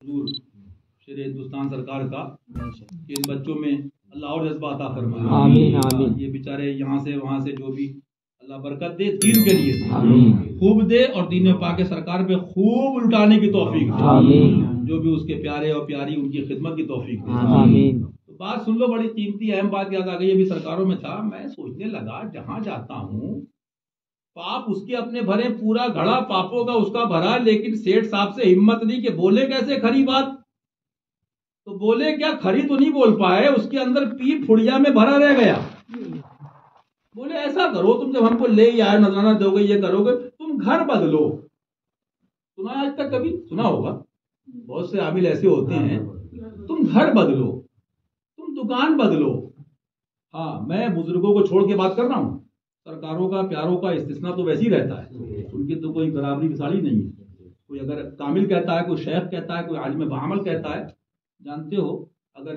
حضور شیر ہندوستان سرکار کا کہ ان بچوں میں اللہ اور جذبہ عطا فرمائے. آمین آمین. یہ بیچارے یہاں سے وہاں سے جو بھی اللہ برکت دے دین کے لیے خوب دے اور دین پاک سرکار پہ خوب لٹانے کی توفیق دے. آمین. جو بھی اس کے پیارے اور پیاری ان کی خدمت کی توفیق دے. آمین. تو بات سن لو, بڑی قیمتی اہم بات یاد آ گئی. ابھی سرکاروں میں تھا, میں سوچنے لگا جہاں جاتا ہوں پاپ اس کے اپنے بھرے, پورا گھڑا پاپوں کا اس کا بھرا, لیکن سیٹھ صاحب سے ہمت نہیں کہ بولے کیسے کھری بات. تو بولے کیا, کھری تو نہیں بول پائے, اس کے اندر پیپ پھڑیا میں بھرا رہ گیا. بولے ایسا کرو تم جب ہم کو لے آئے نذرانہ دو گے, یہ کرو گے, تم گھر بدلو. سنا آج تک کبھی سنا ہوگا, بہت سے عامل ایسے ہوتے ہیں, تم گھر بدلو, تم دکان بدلو. ہاں میں بزرگوں کو چھوڑ کے بات کر رہا ہوں, سرکاروں کا پیاروں کا استثناء تو ویسے ہی رہتا ہے, ان کی تو کوئی برابری مثالی نہیں ہے. کوئی اگر کامل کہتا ہے, کوئی شیخ کہتا ہے, کوئی عالم بعمل کہتا ہے. جانتے ہو اگر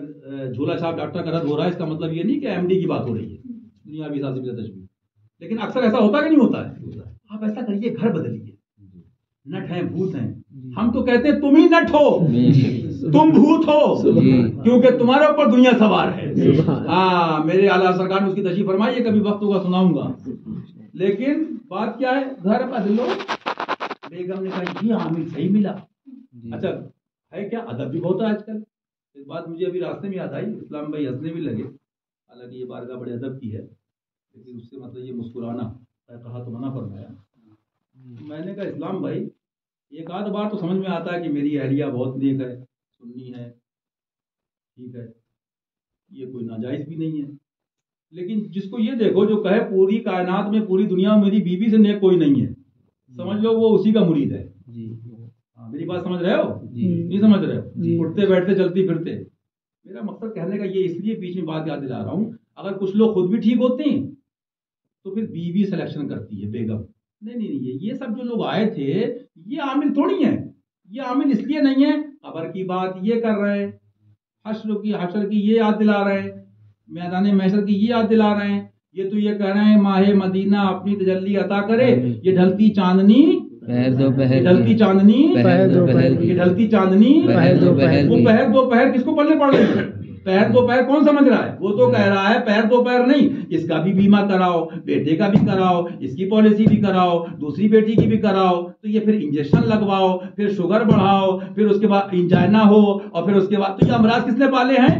جھولا چھاپ ڈاکٹر کا رد ہو رہا ہے, اس کا مطلب یہ نہیں کہ ایم ڈی کی بات ہو رہی ہے, دنیا بھی سازی تشبیہ. لیکن اکثر ایسا ہوتا کہ نہیں ہوتا ہے. آپ ایسا کریے, گھر بدلیے. نٹ ہیں, بھوت ہیں, ہم تو کہتے ہیں تم ہی نٹ ہو, تم بھوت ہو, کیونکہ تمہارے اوپر دنیا سوار ہے. ہاں میرے اعلیٰ سرکار نے اس کی تشریح فرمائی ہے, کبھی وقت ہوگا سناؤں گا. لیکن بات کیا ہے, گھر بدلو. بیگم نے کہا یہ عامل صحیح ملا. اچھا ہے کیا, ادب بھی بہت ہے آج کل. ایک بات مجھے ابھی راستے میں یاد آئی, اسلام بھائی ہنسنے بھی لگے, حالانکہ یہ بارگاہ بڑے ادب کی ہے, لیکن اس سے مطلب یہ مسکرانا کہا تو منع فرمایا. میں نے کہا اسلام بھائی ایک آدھ بار تو سمجھ میں آتا ہے کہ میری اہلیہ بہت نیک ہے, سنی ہے, ٹھیک ہے, یہ کوئی ناجائز بھی نہیں ہے. لیکن جس کو یہ دیکھو جو کہے پوری کائنات میں, پوری دنیا میں میری بیوی سے نیک کوئی نہیں ہے, سمجھ لو وہ اسی کا مرید ہے. میری بات سمجھ رہے ہو؟ نہیں سمجھ رہے ہو؟ اٹھتے بیٹھتے چلتی پھرتے. میرا مقصد کہنے کا یہ اس لیے بیچ میں بات یاد دلا رہا ہوں, اگر کچھ لوگ خود بھی ٹھیک ہوتے ہیں تو پھر بیوی سلیکشن کرتی ہے, بیگم. نہیں, یہ سب جو لوگ آئے تھے یہ عامل تھوڑی ہیں. یہ عامل اس لیے نہیں ہے, خبر کی بات یہ کر رہے ہیں, حشر کی یہ یاد دلا رہے ہیں, میدان محشر کی یہ یاد دلا رہے ہیں. یہ تو یہ کہہ رہے ہیں ماہ مدینہ اپنی تجلی عطا کرے, یہ ڈھلتی چاندنی ڈھلتی چاندنی ڈھلتی چاندنی. وہ پہر دو پہر کس کو پلے پڑ رہے ہیں؟ پہر دو پہر کون سمجھ رہا ہے؟ وہ تو کہہ رہا ہے پہر دو پہر نہیں, اس کا بھی بیمہ کراؤ, بیٹے کا بھی کراؤ, اس کی پالیسی بھی کراؤ, دوسری بیٹی کی بھی کراؤ. تو یہ پھر انجیکشن لگواؤ, پھر شوگر بڑھاؤ, پھر اس کے بعد انجائنا ہو, اور پھر اس کے بعد. تو یہ امراض کس نے پالے ہیں؟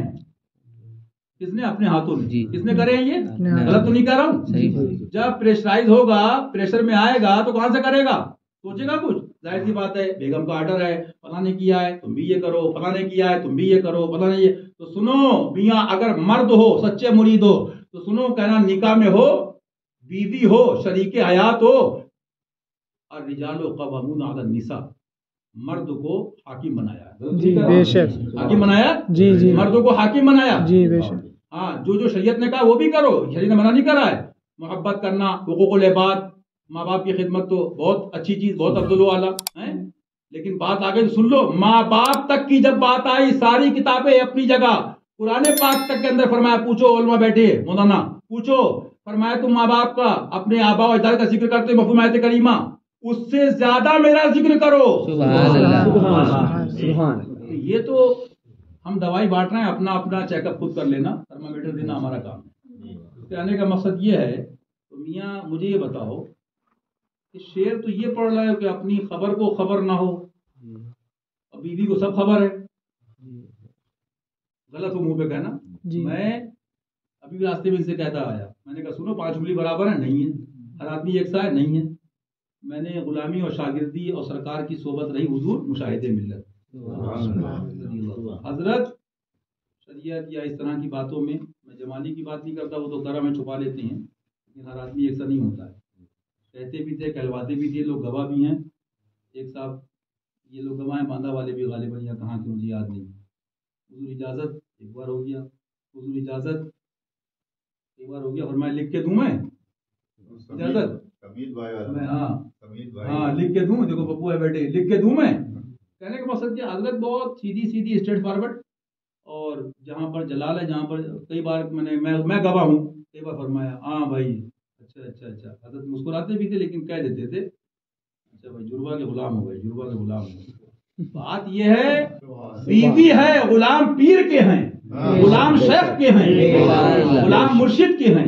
کس نے؟ اپنے ہاتھوں میں. کس نے کرے ہیں یہ؟ غلط تو نہیں کر رہا ہوں. جب پریشرائز ہوگا, پریشر میں آئے گا تو کہاں سے کرے گا؟ سوچے گا کچھ؟ ظاہر سی بات ہے, بیگم کا آرڈر ہے, فلاں نے کیا ہے تم بھی یہ کرو, فلاں نے کیا ہے تم بھی یہ کرو, فلاں نے یہ. تو سنو میاں, اگر مرد ہو, سچے مرید ہو, تو سنو کہنا نکاح میں ہو, بیوی ہو, شریک حیات ہو, الرجال قوامون علی النساء, مرد کو حاکم بنایا ہے. جی بے شک. حاکم بنایا, جی مردوں کو حاکم بنایا. جی بے شک. ہاں جو شریعت نے کہا وہ بھی کرو, شریعت نے منع نہیں کرا ہے. محبت کرنا, حقوق العباد, ماں باپ کی خدمت تو بہت اچھی چیز, بہت افضل والا ہے. لیکن بات آگے سن لو, ماں باپ تک کی جب بات آئی, ساری کتابیں اپنی جگہ, قرآن پاک تک کے اندر فرمایا, پوچھو علماء بیٹھے مولانا, پوچھو, فرمایا تم ماں باپ کا, اپنے آبا و اجداد کا ذکر کرتے مفہوم آیت کریمہ, اس سے زیادہ میرا ذکر کرو. سبحان اللہ, سبحان. یہ تو ہم دوائی بانٹ رہے ہیں, اپنا اپنا چیک اپ خود کر لینا, تھرمامیٹر دینا ہمارا کام ہے. کہنے کا مقصد یہ ہے, تو میاں مجھے یہ بتاؤ کہ شعر تو یہ پڑھ رہا ہے کہ اپنی خبر کو خبر نہ ہو, اور بیوی کو سب خبر ہے. غلط ہو منہ پہ کہنا. میں ابھی بھی راستے میں ان سے کہتا آیا, میں نے کہا سنو 5 انگلی برابر ہے نہیں ہے, ہر آدمی ایک سا ہے نہیں ہے. میں نے غلامی اور شاگردی اور سرکار کی صحبت رہی حضور مشاہدے ملت. حضرت شریعت یا اس طرح کی باتوں میں جمالی کی بات نہیں کرتا, وہ تو گھر میں چھپا لیتے ہیں, لیکن ہر آدمی ایک سا نہیں ہوتا ہے. کہتے بھی تھے, کہلواتے بھی تھے, لوگ گواہ بھی ہیں. ایک صاحب, یہ لوگ گواہ ہیں, باندھا والے بھی غالباً, یا کہاں کے مجھے یاد نہیں. حضور اجازت, ایک بار ہو گیا, حضور اجازت ایک بار ہو گیا, اور میں لکھ کے دوں, میں اجازت میں ہاں لکھ کے دوں, دیکھو پپو ہے بیٹے, لکھ کے دوں میں. کہنے کا مقصد کہ حضرت بہت سیدھی اسٹریٹ فارورڈ, اور جہاں پر جلال ہے, جہاں پر کئی بار میں گواہ ہوں, کئی بار فرمایا ہاں بھائی اچھا. حضرت مسکراتے بھی تھے لیکن کہہ دیتے تھے اچھا بھائی, جربا کے غلام ہو گئے, جربا کے غلام ہو گئے. بات یہ ہے بیوی ہے غلام پیر کے ہیں، غلام شیخ کے ہیں، غلام مرشد کے ہیں.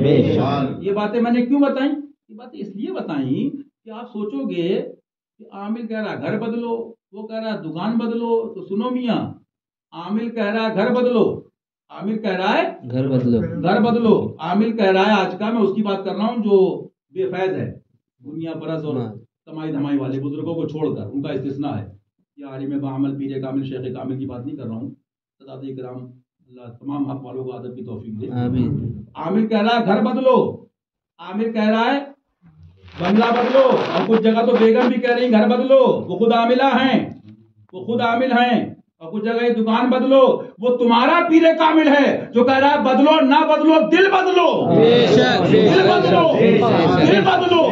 یہ باتیں میں نے کیوں بتائیں؟ یہ باتیں اس لیے بتائیں کہ آپ سوچو گے کہ عامل کہہ رہا گھر بدلو، وہ کہہ رہا دکان بدلو، تو سنو میاں، عامل کہہ رہا ہے گھر بدلو، عامل کہہ رہا ہے گھر بدلو، گھر بدلو، عامل کہہ رہا ہے آج کا، میں اس کی بات کر رہا ہوں جو بے فیض ہے، دنیا پرست اور کمائی دھمائی والے بزرگوں کو چھوڑ کر، ان کا استثناء ہے. یہ عالم بعمل پیر کامل شیخ کامل کی بات نہیں کر رہا ہوں. سادات کرام اللہ تمام حق والوں کو ادب کی توفیق دے. عامل کہہ رہا ہے گھر بدلو، عامل کہہ رہا ہے بنگلہ بدلو، اور کچھ جگہ تو بیگم بھی کہہ رہی گھر بدلو، وہ خود عاملہ ہیں، وہ خود عامل ہیں. اور کچھ جگہ دکان بدلو، وہ تمہارا پیر کامل ہے جو کہہ رہا ہے بدلو نہ بدلو دل بدلو، دل بدلو، دل بدلو.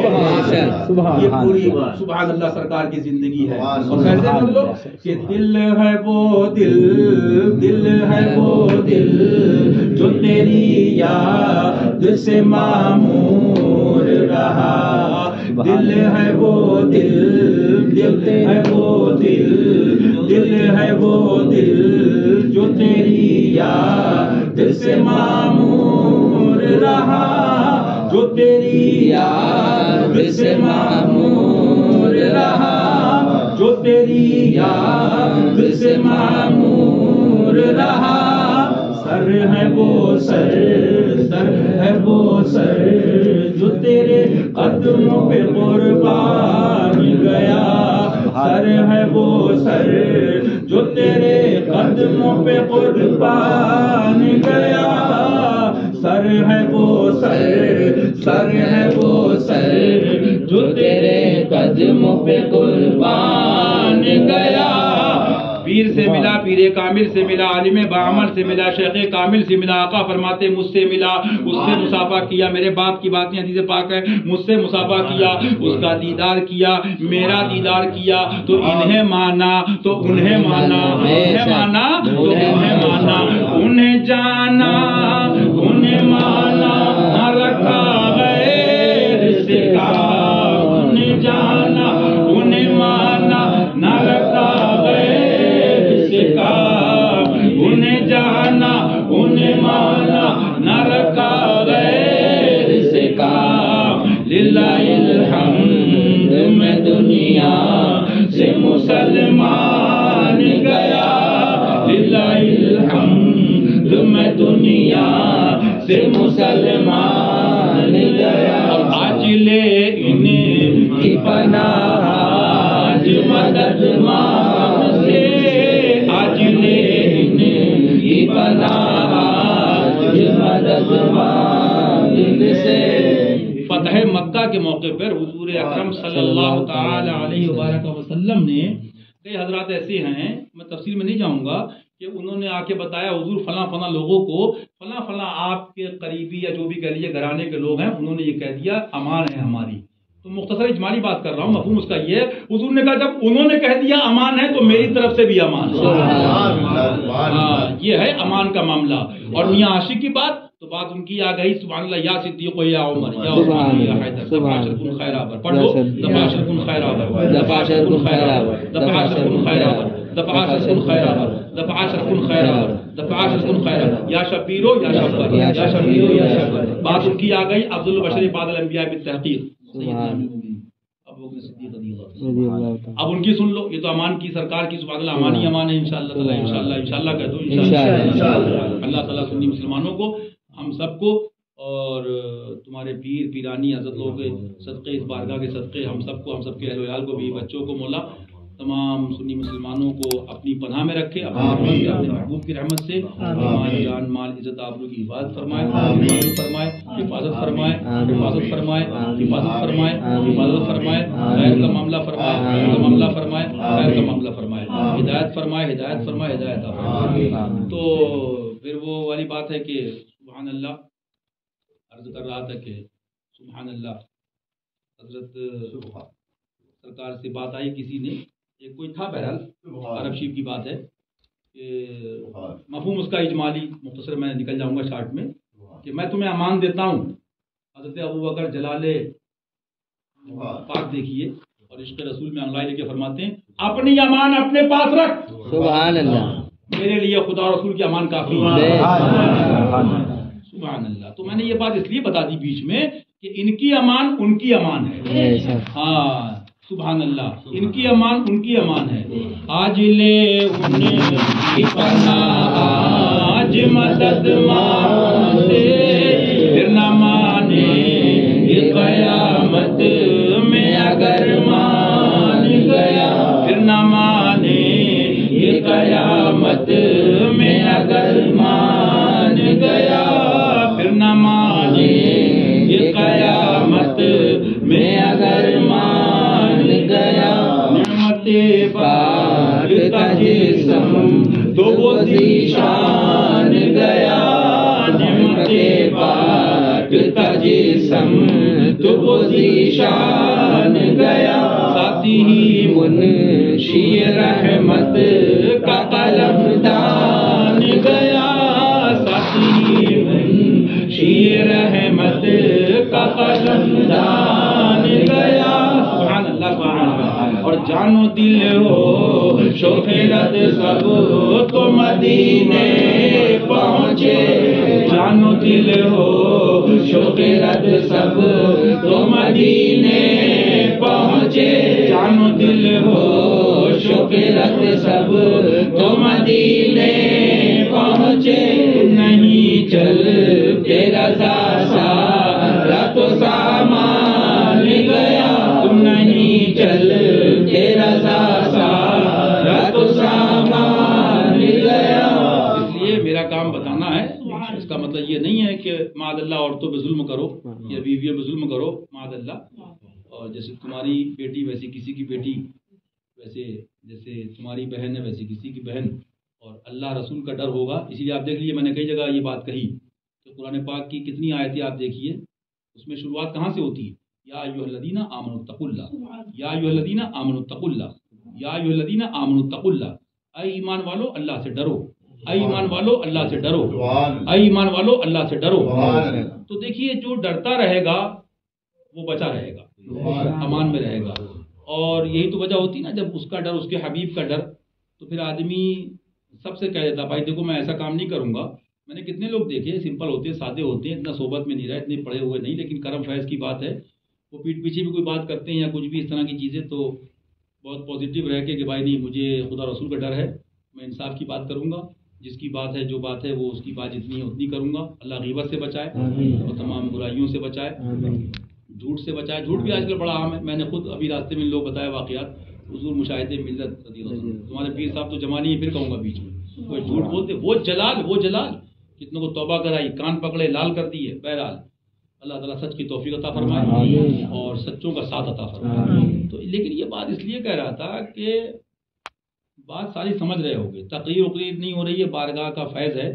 یہ پوری سبحان اللہ سرکار کی زندگی ہے. اور کیسے بدلو کہ دل ہے وہ دل، دل ہے وہ دل جو تیری یاد سے معمور رہا، دل ہے وہ دل، دل ہے وہ دل، دل ہے وہ دل جو تیری یاد سے معمور رہا، جو تیری یاد سے معمور رہا، جو تیری یاد سے معمور رہا. سر ہے وہ سر، سر ہے وہ سر جو تیرے قدموں پہ قربان گیا، سر ہے وہ سر جو تیرے قدموں پہ قربان گیا، سر ہے وہ سر، سر ہے وہ سر جو تیرے قدموں پہ قربان گیا. پیر سے ملا، پیر کامل سے ملا، عالم بعمل سے ملا، شیخ کامل سے ملا. آقا فرماتے مجھ سے ملا، اس سے مصافحہ کیا. میرے باپ کی باتیں حدیث پاک ہے، مجھ سے مصافحہ کیا، اس کا دیدار کیا، میرا دیدار کیا. تو انہیں مانا تو انہیں مانا، انہیں مانا تو انہیں مانا، انہیں جانا انہیں مانا، نہ رکھا غیر سے کا، انہیں جانا انہیں مانا، نہ رکھا غیر سے کا، انہیں جانا انہیں مانا، نہ رکھا غیر سے کا. للہ الحمد میں دنیا سے مسلمان گیا، للہ الحمد میں دنیا سے مسلمان گیا. آج لے انہیں کی پناہ، آج مدد مانگ سے، آج لے انہیں کی پناہ، آج مدد مانگ سے. فتح مکہ کے موقع پر حضور اکرم صلی اللہ تعالی علیہ وآلہ وسلم نے، کئی حضرات ایسے ہیں میں تفصیل میں نہیں جاؤں گا کہ انہوں نے آ کے بتایا حضور فلاں فلاں لوگوں کو، فلاں فلاں آپ کے قریبی یا جو بھی کہہ لیجیے گھرانے کے لوگ ہیں، انہوں نے یہ کہہ دیا امان ہے ہماری. تو مختصر اجمالی بات کر رہا ہوں، مفہوم اس کا یہ ہے حضور نے کہا جب انہوں نے کہہ دیا امان ہے تو میری طرف سے بھی امان ہے. یہ ہے امان کا معاملہ. اور میاں عاشق کی بات تو بات ان کی آ گئی سبحان اللہ، یا صدیق یا عمر یا عثمان یا حیدر، دفعہ کن خیر آور پڑھ لو، دفعہ کن خیر آور، دفعہ کن خیر آور، دفعہ کن خیر آور، دفعہ کن خیر آور، دفعہ کن خیر آور، دفعہ کن خیر آور، یا شبیرو یا شبر، یا شبیرو یا شبر. بات ان کی آ گئی افضل البشر بعد الانبیاء بالتحقیق اب ان کی سن لو. یہ تو امان کی سرکار کی سبحان اللہ امان ہی امان ہے انشاءاللہ تعالی، انشاءاللہ انشاءاللہ کہہ دو انشاءاللہ. اللہ تعالیٰ سنی مسلمانوں کو، ہم سب کو، اور تمہارے پیر پیرانی حضرت لوگوں کے صدقے، اس بارگاہ کے صدقے ہم سب کو، ہم سب کے اہل ویال کو بھی، بچوں کو مولا تمام سنی مسلمانوں کو اپنی پناہ میں رکھے، اپنے محبوب کی رحمت سے ہماری جان مال عزت آبرو کی حفاظت فرمائے، حفاظت فرمائے، حفاظت فرمائے، حفاظت فرمائے، حفاظت فرمائے، حفاظت فرمائے، خیر کا معاملہ فرمائے، خیر کا معاملہ فرمائے، خیر کا معاملہ فرمائے، ہدایت فرمائے، ہدایت فرمائے، ہدایت فرمائے. تو پھر وہ والی بات ہے کہ سبحان اللہ عرض کر رہا تھا کہ سبحان اللہ حضرت سرکار سے بات آئی کسی نے، ایک کوئی تھا، بہرحال عرب شریف کی بات ہے کہ مفہوم اس کا اجمالی مختصر میں نکل جاؤں گا شارٹ میں، کہ میں تمہیں امان دیتا ہوں. حضرت ابو بکر جلال پاک دیکھیے، اور اور عشق رسول میں اللہ علیہ فرماتے ہیں اپنی امان اپنے پاس رکھ، سبحان اللہ، میرے لیے خدا اور رسول کی امان کافی ہے، سبحان اللہ۔ تو میں نے یہ بات اس لیے بتا دی بیچ میں کہ ان کی امان ان کی امان ہے، ہاں سبحان اللہ، ان کی امان ان کی امان ہے۔ آج لے ان کی پناہ، آج مدد مانگتے، پھر نہ مانے یہ قیامت میں اگر مان گیا، پھر نہ مانے یہ قیامت میں اگر مان گیا، پھر نہ مانے یہ قیامت میں اگر مان گیا۔ نعمت پاک کا جسم تو وہ ذیشان گیا، نعمت پاک کا جسم تو وہ ذیشان گیا، ساتھی ہی منشی رحمت کا قلم دان گیا، ساتھی ہی منشی رحمت کا قلم دان گیا، سبحان اللہ سبحان اللہ۔ اور جانو دل ہو شوق رد سب تو مدینے پہنچے، جانو دل ہو شوق رد سب تو مدینے پہنچے، جانو دل ہو شوق رد سب تو مدینے پہنچے، نہیں چل تیرا سارا تو سامان گیا، تم نہیں چل تیرا سارا تو سامان گیا۔ اس لیے میرا کام بتانا ہے، اس کا مطلب یہ نہیں ہے کہ معاذ اللہ عورتوں پہ ظلم کرو یا بیویوں پہ ظلم کرو، معاذ اللہ، اور جیسے تمہاری بیٹی ویسے کسی کی بیٹی، ویسے جیسے تمہاری بہن ہے ویسے کسی کی بہن، اور اللہ رسول کا ڈر ہوگا۔ اسی لیے آپ دیکھ لیجیے میں نے کئی جگہ یہ بات کہی کہ قرآن پاک کی کتنی آیتیں آپ دیکھیے، اس میں شروعات کہاں سے ہوتی ہے؟ یا ایھا الذین آمنوا اتقوا اللہ، یا ایھا الذین آمنوا اتقوا اللہ، یا ایھا الذین آمنوا اتقوا اللہ، اے ایمان والو اللہ سے ڈرو، اے ایمان والو اللہ سے ڈرو، اے ایمان والو اللہ سے ڈرو۔ تو دیکھیے جو ڈرتا رہے گا وہ بچا رہے گا، امان میں رہے گا، اور یہی تو وجہ ہوتی نا، جب اس کا ڈر، اس کے حبیب کا ڈر، تو پھر آدمی سب سے کہہ دیتا بھائی دیکھو میں ایسا کام نہیں کروں گا۔ میں نے کتنے لوگ دیکھے سمپل ہوتے ہیں، سادے ہوتے ہیں، اتنا صحبت میں نہیں رہے، اتنے پڑھے ہوئے نہیں، لیکن کرم فیض کی بات ہے، وہ پیٹھ پیچھے بھی کوئی بات کرتے ہیں یا کچھ بھی اس طرح کی چیزیں، تو بہت پازیٹیو رہ کے کہ بھائی نہیں مجھے خدا رسول کا ڈر ہے، میں انصاف کی بات کروں گا، جس کی بات ہے جو بات ہے وہ اس کی بات جتنی ہے اتنی کروں گا، اللہ غیبت سے بچائے اور تمام برائیوں سے بچائے، جھوٹ سے بچائے۔ جھوٹ بھی آج کل بڑا عام ہے، میں نے خود ابھی راستے میں لوگ بتائے واقعات، حضور مشاہدے ملت رضی اللہ عنہ، تمہارے پیر صاحب تو جمع نہیں ہے، پھر کہوں گا بیچ میں کوئی جھوٹ بولتے، وہ جلال کتنوں کو توبہ کرائی، کان پکڑے لال کر دیے۔ بہرحال اللہ تعالیٰ سچ کی توفیق عطا فرمائے اور سچوں کا ساتھ عطا فرمائے۔ تو لیکن یہ بات اس لیے کہہ رہا تھا کہ بات ساری سمجھ رہے ہوگے، تقریر وقریر نہیں ہو رہی ہے، بارگاہ کا فیض ہے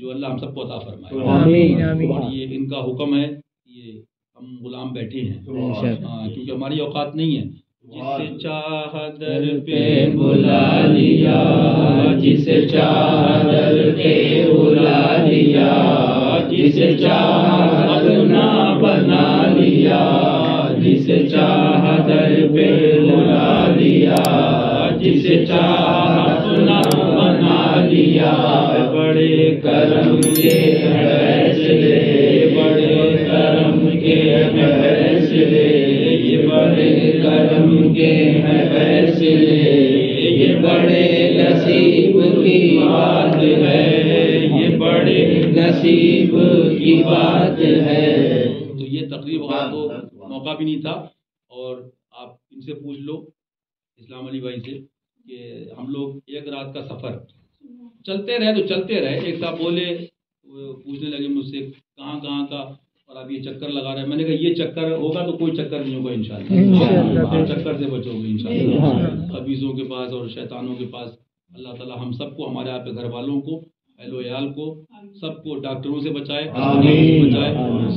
جو اللہ ہم سب کو عطا فرمائے، اور یہ ان کا حکم ہے، یہ ہم غلام بیٹھے ہیں، کیونکہ ہماری اوقات نہیں ہے۔ جسے چاہ در پہ بلا لیا، جسے چاہ در پہ بلا لیا، جسے چاہ اپنا بنا لیا، جسے چاہ در پہ بلا لیا، جسے چاہ اپنا بنا لیا، بڑے کرم کے فیصلے، بڑے کرم کے فیصلے، یہ بڑے کرم کے فیصلے، یہ بڑے نصیب کی بات ہے، یہ بڑے نصیب کی بات ہے۔ تو یہ تقریب وہاں تو موقع بھی نہیں تھا، اور آپ ان سے پوچھ لو اسلام علی بھائی سے کہ ہم لوگ ایک رات کا سفر چلتے رہے تو چلتے رہے، ایک صاحب بولے پوچھنے لگے مجھ سے کہاں کہاں کا، اور آپ یہ چکر لگا رہے ہیں۔ میں نے کہا یہ چکر ہوگا تو کوئی چکر نہیں ہوگا انشاءاللہ، ہر چکر سے بچو گے انشاءاللہ، خبیثوں کے پاس اور شیطانوں کے پاس۔ اللہ تعالی ہم سب کو، ہمارے آپ کے گھر والوں کو، اہل و عیال کو، سب کو ڈاکٹروں سے بچائے،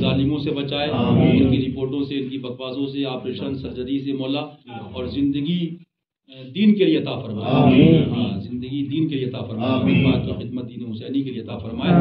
ظالموں سے بچائے، ان کی رپورٹوں سے، ان کی بکواسوں سے، آپریشن سرجری سے مولا، اور زندگی دین کے لیے عطا فرمائے، زندگی دین کے لیے عطا فرمائے، پاک کی خدمت دین حسینی کے لیے عطا فرمائے۔